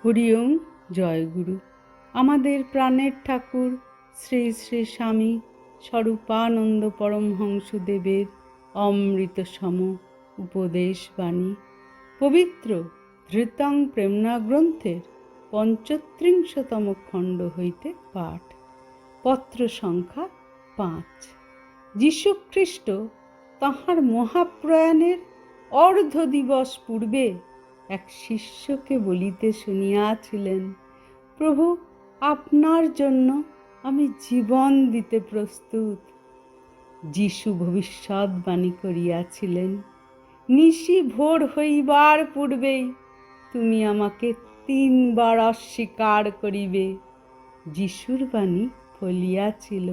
হরি ওম। জয় গুরু। আমাদের প্রাণের ঠাকুর শ্রী শ্রী স্বামী স্বরূপানন্দ পরমহংসদেবের অমৃতসম উপদেশ বাণী পবিত্র ধৃতং প্রেমনা গ্রন্থের ৩৫তম খণ্ড হইতে পাঠ। পত্র সংখ্যা ৫। যীশুখ্রিস্ট তাঁহার মহাপ্রয়াণের অর্ধ দিবস পূর্বে এক শিষ্যকে বলিতে শুনিয়াছিলেন, প্রভু, আপনার জন্য আমি জীবন দিতে প্রস্তুত। যীশু ভবিষ্যদ্বাণী করিয়াছিলেন, নিশি ভোর হইবার পূর্বেই তুমি আমাকে ৩ বার অস্বীকার করিবে। যীশুর বাণী ফলিয়াছিল।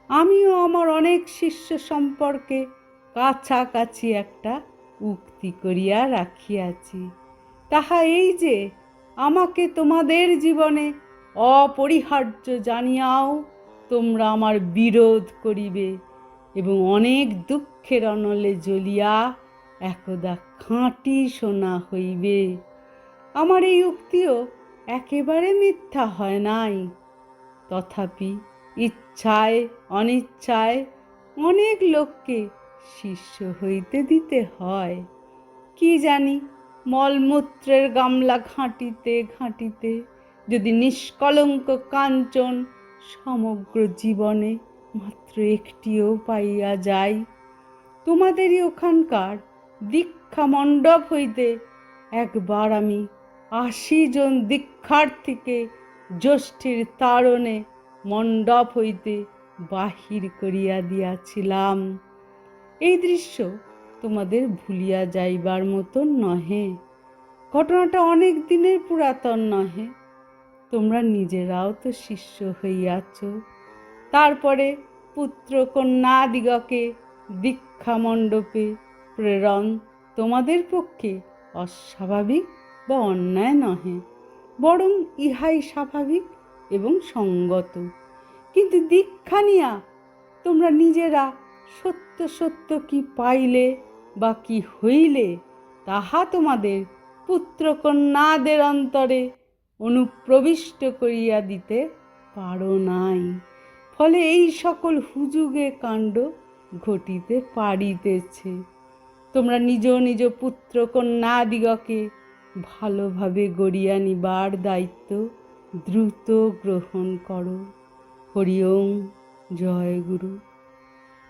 আমিও আমার অনেক শিষ্য সম্পর্কে কাছাকাছি একটা উক্তি করিয়া রাখিয়াছি। তাহা এই যে, আমাকে তোমাদের জীবনে অপরিহার্য জানিয়াও তোমরা আমার বিরোধ করিবে এবং অনেক দুঃখের অনলে জ্বলিয়া একদা খাঁটি সোনা হইবে। আমার এই উক্তিও একেবারে মিথ্যা হয় নাই। তথাপি ইচ্ছায় অনিচ্ছায় অনেক লোককে শিষ্য হইতে দিতে হয়। কি জানি, মলমূত্রের গামলা ঘাঁটিতে ঘাঁটিতে যদি নিষ্কলঙ্ক কাঞ্চন সমগ্র জীবনে মাত্র একটিও পাইয়া যাই। তোমাদেরই ওখানকার দীক্ষা মণ্ডপ হইতে একবার আমি ৮০ জন দীক্ষার্থীকে জ্যৈষ্ঠীর তাড়নে মণ্ডপ হইতে বাহির করিয়া দিয়াছিলাম। এই দৃশ্য তোমাদের ভুলিয়া যাইবার মতন নহে। ঘটনাটা অনেক দিনের পুরাতন নহে। তোমরা নিজেরাও তো শিষ্য হইয়াছ। তারপরে পুত্র কন্যাদিগকে দীক্ষা মণ্ডপে প্রেরণ তোমাদের পক্ষে অস্বাভাবিক বা অন্যায় নহে, বরং ইহাই স্বাভাবিক এবং সঙ্গত। কিন্তু দীক্ষা নিয়া তোমরা নিজেরা সত্য সত্য কি পাইলে বা কি হইলে, তাহা তোমাদের পুত্র কন্যাদের অন্তরে অনুপ্রবিষ্ট করিয়া দিতে পারো নাই। ফলে এই সকল হুজুগে কাণ্ড ঘটিতে পারিতেছে। তোমরা নিজ নিজ পুত্র কন্যাদিগকে ভালোভাবে গড়িয়া নিবার দায়িত্ব দ্রুত গ্রহণ করো। হরি ওম। জয় গুরু।